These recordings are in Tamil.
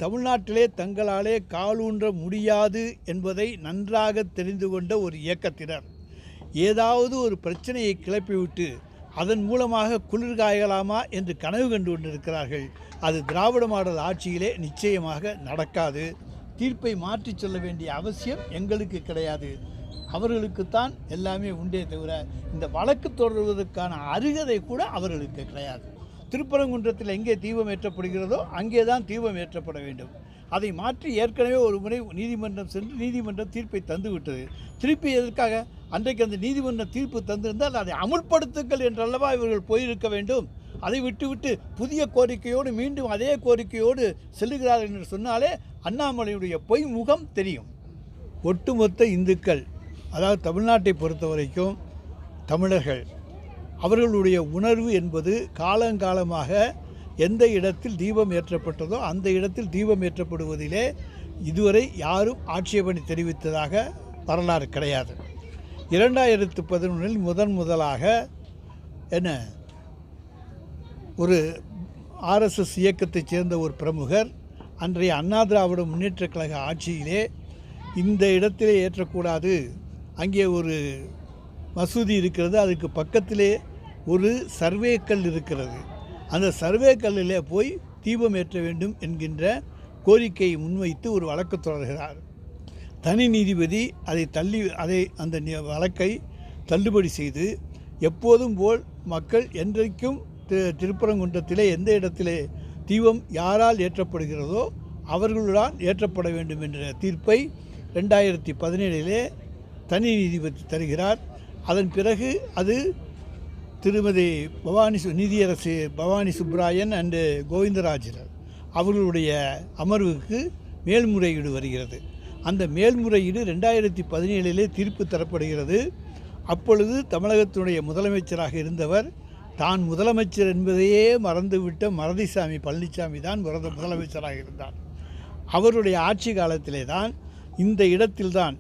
தமிழ்நாட்டிலே தங்களாலே காலூன்ற முடியாது என்பதை நன்றாக தெரிந்து கொண்ட ஒரு இயக்கத்தினர் ஏதாவது ஒரு பிரச்சனையை கிளப்பிவிட்டு அதன் மூலமாக குளிர்காயலாமா என்று கனவு கண்டு கொண்டிருக்கிறார்கள். அது திராவிட மாடல் ஆட்சியிலே நிச்சயமாக நடக்காது. தீர்ப்பை மாற்றி சொல்ல வேண்டிய அவசியம் எங்களுக்கு கிடையாது. அவர்களுக்குத்தான் எல்லாமே உண்டே தவிர இந்த வழக்கு தொடர்வதற்கான அருகதை கூட அவர்களுக்கு கிடையாது. திருப்பரங்குன்றத்தில் எங்கே தீபம் ஏற்றப்படுகிறதோ அங்கே தான் தீபம் ஏற்றப்பட வேண்டும். அதை மாற்றி ஏற்கனவே ஒரு முறை நீதிமன்றம் சென்று நீதிமன்றம் தீர்ப்பை தந்துவிட்டது. திருப்பி எதற்காக? அன்றைக்கு அந்த நீதிமன்றம் தீர்ப்பு தந்திருந்தால் அதை அமுல்படுத்துங்கள் என்றல்லவா இவர்கள் போயிருக்க வேண்டும். அதை விட்டுவிட்டு புதிய கோரிக்கையோடு மீண்டும் அதே கோரிக்கையோடு செல்லுகிறார்கள் என்று சொன்னாலே அண்ணாமலையுடைய பொய் முகம் தெரியும். ஒட்டுமொத்த இந்துக்கள், அதாவது தமிழ்நாட்டை பொறுத்த வரைக்கும் தமிழர்கள், அவர்களுடைய உணர்வு என்பது காலங்காலமாக எந்த இடத்தில் தீபம் ஏற்றப்பட்டதோ அந்த இடத்தில் தீபம் ஏற்றப்படுவதிலே இதுவரை யாரும் ஆட்சேபனை தெரிவித்ததாக வரலாறு கிடையாது. 2011 முதலாக என்ன ஒரு RSS இயக்கத்தைச் சேர்ந்த ஒரு பிரமுகர் அன்றைய அண்ணா திராவிட முன்னேற்றக் கழக ஆட்சியிலே இந்த இடத்திலே ஏற்றக்கூடாது, அங்கே ஒரு மசூதி இருக்கிறது, அதுக்கு பக்கத்திலே ஒரு சர்வே கல் இருக்கிறது, அந்த சர்வே கல்லிலே போய் தீபம் ஏற்ற வேண்டும் என்கின்ற கோரிக்கையை முன்வைத்து ஒரு வழக்கு தொடர்கிறார். தனி நீதிபதி அந்த வழக்கை தள்ளுபடி செய்து எப்போதும் போல் மக்கள் என்றைக்கும் திருப்பரங்குன்றத்திலே எந்த இடத்திலே தீபம் யாரால் ஏற்றப்படுகிறதோ அவர்களுடன் ஏற்றப்பட வேண்டும் என்ற தீர்ப்பை 2017 தனி நீதிபதி தருகிறார். அதன் பிறகு அது திருமதி நீதியரசு பவானி சுப்ராயன் அண்டு கோவிந்தராஜர் அவர்களுடைய அமர்வுக்கு மேல்முறையீடு வருகிறது. அந்த மேல்முறையீடு 2017 தீர்ப்பு தரப்படுகிறது. அப்பொழுது தமிழகத்தினுடைய முதலமைச்சராக இருந்தவர், தான் முதலமைச்சர் என்பதையே மறந்துவிட்ட மருதிசாமி பழனிசாமி தான் முதலமைச்சராக இருந்தார். அவருடைய ஆட்சி காலத்திலே தான் இந்த இடத்தில்தான்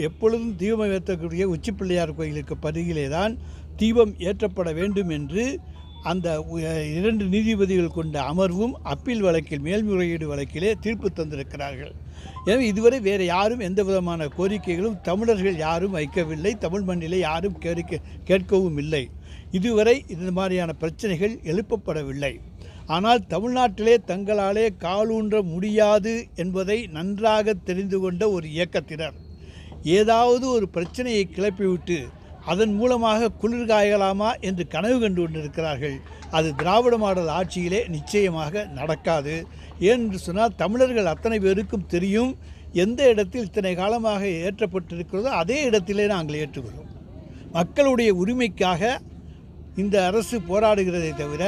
எப்பொழுதும் தீபம் ஏற்றக்கூடிய உச்சி பிள்ளையார் கோயிலுக்கு பருகிலே தான் தீபம் ஏற்றப்பட வேண்டும் என்று அந்த 2 நீதிபதிகள் கொண்ட அமர்வும் அப்பீல் வழக்கில் மேல்முறையீடு வழக்கிலே தீர்ப்பு தந்திருக்கிறார்கள். எனவே இதுவரை வேறு யாரும் எந்த விதமான கோரிக்கைகளும் தமிழர்கள் யாரும் வைக்கவில்லை, தமிழ் மண்ணிலே யாரும் கேட்கவும் இல்லை. இதுவரை இந்த மாதிரியான பிரச்சனைகள் எழுப்பப்படவில்லை. ஆனால் தமிழ்நாட்டிலே தங்களாலே காலூன்ற முடியாது என்பதை நன்றாக தெரிந்து கொண்ட ஒரு இயக்கத்தினர் ஏதாவது ஒரு பிரச்சனையை கிளப்பிவிட்டு அதன் மூலமாக குளிர்காயலாமா என்று கனவு கண்டு கொண்டிருக்கிறார்கள். அது திராவிட மாடல் ஆட்சியிலே நிச்சயமாக நடக்காது. ஏனென்று சொன்னால் தமிழர்கள் அத்தனை பேருக்கும் தெரியும், எந்த இடத்தில் இத்தனை காலமாக ஏற்றப்பட்டிருக்கிறதோ அதே இடத்திலே நாங்கள் ஏற்றுகிறோம். மக்களுடைய உரிமைக்காக இந்த அரசு போராடுகிறதை தவிர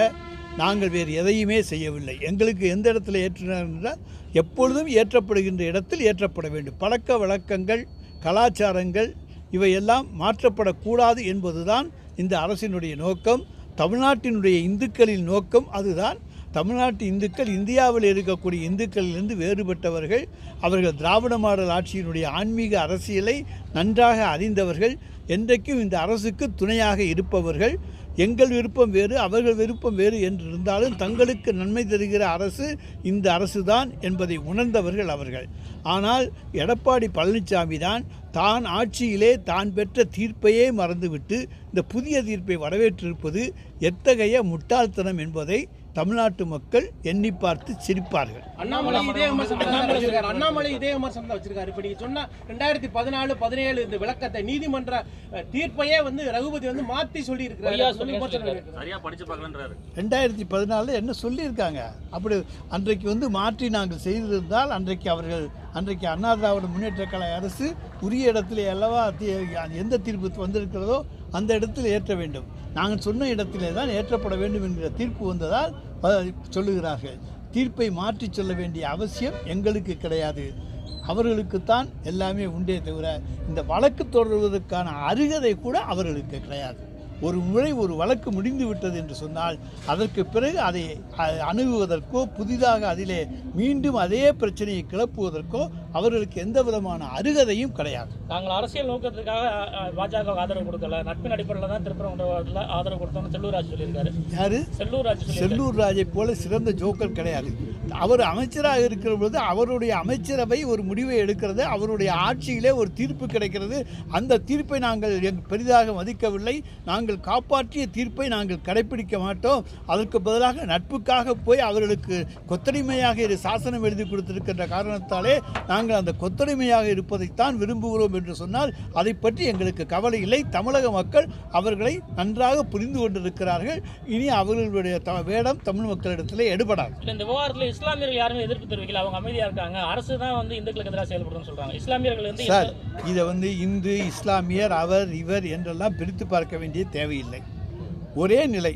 நாங்கள் வேறு எதையுமே செய்யவில்லை. எங்களுக்கு எந்த இடத்துல ஏற்றினார் என்றால் எப்பொழுதும் ஏற்றப்படுகின்ற இடத்தில் ஏற்றப்பட வேண்டும். பழக்க வழக்கங்கள், கலாச்சாரங்கள் இவையெல்லாம் மாற்றப்படக்கூடாது என்பதுதான் இந்த அரசினுடைய நோக்கம். தமிழ்நாட்டினுடைய இந்துக்களின் நோக்கம் அதுதான். தமிழ்நாட்டு இந்துக்கள் இந்தியாவில் இருக்கக்கூடிய இந்துக்களிலிருந்து வேறுபட்டவர்கள். அவர்கள் திராவிட மாடல் ஆட்சியினுடைய ஆன்மீக அரசியலை நன்றாக அறிந்தவர்கள். என்றைக்கும் இந்த அரசுக்கு துணையாக இருப்பவர்கள். எங்கள் விருப்பம் வேறு, அவர்கள் விருப்பம் வேறு என்று இருந்தாலும் தங்களுக்கு நன்மை தருகிற அரசு இந்த அரசு தான் என்பதை உணர்ந்தவர்கள் அவர்கள். ஆனால் எடப்பாடி பழனிசாமி தான் ஆட்சியிலே தான் பெற்ற தீர்ப்பையே மறந்துவிட்டு இந்த புதிய தீர்ப்பை வரவேற்றிருப்பது எத்தகைய முட்டாள்தனம் என்பதை தமிழ்நாட்டு மக்கள் எண்ணி பார்த்து சிரிப்பார்கள். அண்ணாமலை இதே விமர்சனம் தான் வச்சிருக்காரு. இப்ப நீங்க சொன்ன 2014-17 இந்த விளக்கத்தை நீதிமன்ற தீர்ப்பையே ரகுபதி மாற்றி சொல்லி இருக்கிறாரு. 2014 என்ன சொல்லியிருக்காங்க? அப்படி அன்றைக்கு மாற்றி நாங்கள் செய்திருந்தால் அன்றைக்கு அண்ணா திராவிட முன்னேற்ற கழக அரசு உரிய இடத்திலே அல்லவா எந்த தீர்ப்பு வந்திருக்கிறதோ அந்த இடத்தில் ஏற்ற வேண்டும். நாங்கள் சொன்ன இடத்திலே தான் ஏற்றப்பட வேண்டும் என்கிற தீர்ப்பு வந்ததால் சொல்லுகிறார்கள். தீர்ப்பை மாற்றி சொல்ல வேண்டிய அவசியம் எங்களுக்கு கிடையாது. அவர்களுக்குத்தான் எல்லாமே உண்டே தவிர இந்த வழக்கு தொடர்வதற்கான அருகதை கூட அவர்களுக்கு கிடையாது. ஒரு முறை ஒரு வழக்கு முடிந்து விட்டது என்று சொன்னால் அதற்கு பிறகு அதை அணுகுவதற்கோ புதிதாக அதிலே மீண்டும் அதே பிரச்சனையை கிளப்புவதற்கோ அவர்களுக்கு எந்த விதமான அருகதையும் கிடையாது. நாங்கள் அரசியல் நோக்கத்துக்காக பாஜக ஆதரவு கொடுக்கல, நட்பின் அடிப்படையில் தான் திருப்பரங்குன்றத்தில் ஆதரவு கொடுத்தோம்னு செல்லூர் ராஜ் சொல்லியிருக்காரு. யாரு? செல்லூர் ராஜை போல சிறந்த ஜோக்கர் கிடையாது. அவர் அமைச்சராக இருக்கிற பொழுது அவருடைய அமைச்சரவை ஒரு முடிவை எடுக்கிறது, அவருடைய ஆட்சியிலே ஒரு தீர்ப்பு கிடைக்கிறது. அந்த தீர்ப்பை நாங்கள் பெரிதாக மதிக்கவில்லை. நாங்கள் காப்பாற்றிய தீர்ப்பை நாங்கள் கடைப்பிடிக்க மாட்டோம். அதற்கு பதிலாக நட்புக்காக போய் அவர்களுக்கு கொத்தடிமையாக சாசனம் எழுதி கொடுத்திருக்கின்ற காரணத்தாலே நாங்கள் அந்த கொத்தடிமையாக இருப்பதைத்தான் விரும்புகிறோம் என்று சொன்னால் அதை பற்றி எங்களுக்கு கவலை இல்லை. தமிழக மக்கள் அவர்களை நன்றாக புரிந்து கொண்டிருக்கிறார்கள். இனி அவர்களுடைய வேடம் தமிழ் மக்களிடத்திலே எடுபடாது. இந்த விவகாரத்தில் இஸ்லாமியர்கள் யாருமே எதிர்ப்பு தெரிவிக்கல, அவங்க அமைதியாக இருக்காங்க. அரசு தான் இந்துக்களுக்கு எதிராக செயல்படுறதுன்னு சொல்றாங்க. இஸ்லாமியர்கள் சார், இதை இந்து இஸ்லாமியர் அவர் இவர் என்றெல்லாம் பிரித்து பார்க்க வேண்டிய தேவையில்லை. ஒரே நிலை.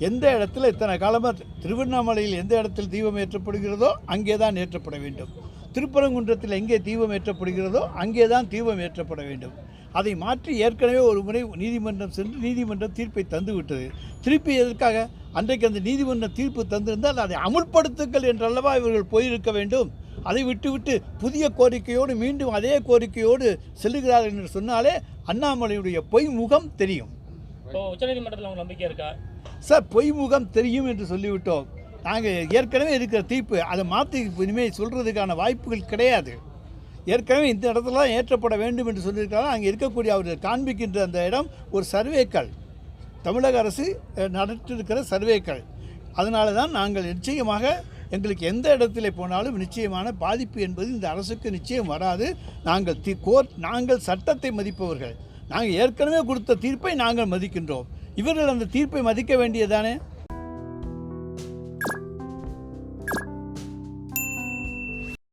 எந்த இடத்துல இத்தனை காலமாக திருவண்ணாமலையில் எந்த இடத்தில் தீபம் ஏற்றப்படுகிறதோ அங்கே தான் ஏற்றப்பட வேண்டும். திருப்பரங்குன்றத்தில் எங்கே தீபம் ஏற்றப்படுகிறதோ அங்கே தான் தீபம் ஏற்றப்பட வேண்டும். அதை மாற்றி ஏற்கனவே ஒரு முறை நீதிமன்றம் சென்று நீதிமன்றம் தீர்ப்பை தந்துவிட்டது. திருப்பி எதற்காக? அன்றைக்கு அந்த நீதிமன்றம் தீர்ப்பு தந்திருந்தால் அதை அமுல்படுத்துங்கள் என்றல்லவா இவர்கள் போயிருக்க வேண்டும். அதை விட்டுவிட்டு புதிய கோரிக்கையோடு மீண்டும் அதே கோரிக்கையோடு செல்லுகிறார்கள் என்று சொன்னாலே அண்ணாமலையுடைய பொய் முகம் தெரியும். உச்சநீதிமன்றத்தில் உங்களுக்கு நம்பிக்கை இருக்கா சார்? பொய் முகம் தெரியும் என்று சொல்லிவிட்டோம். நாங்கள் ஏற்கனவே இருக்கிற தீர்ப்பு அதை மாற்றி இனிமேல் சொல்கிறதுக்கான வாய்ப்புகள் கிடையாது. ஏற்கனவே இந்த இடத்துல ஏற்றப்பட வேண்டும் என்று சொல்லியிருக்காங்க. அங்கே இருக்கக்கூடிய அவர்கள் காண்பிக்கின்ற அந்த இடம் ஒரு சர்வேக்கள், தமிழக அரசு நடத்திருக்கிற சர்வேக்கள். அதனால தான் நாங்கள் நிச்சயமாக எங்களுக்கு எந்த இடத்துல போனாலும் நிச்சயமான பாதிப்பு என்பது இந்த அரசுக்கு நிச்சயம் வராது. நாங்கள் சட்டத்தை மதிப்பவர்கள். நாங்கள் ஏற்கனவே கொடுத்த தீர்ப்பை நாங்கள் மதிக்கின்றோம். இவர்கள் அந்த தீர்ப்பை மதிக்க வேண்டியதானே?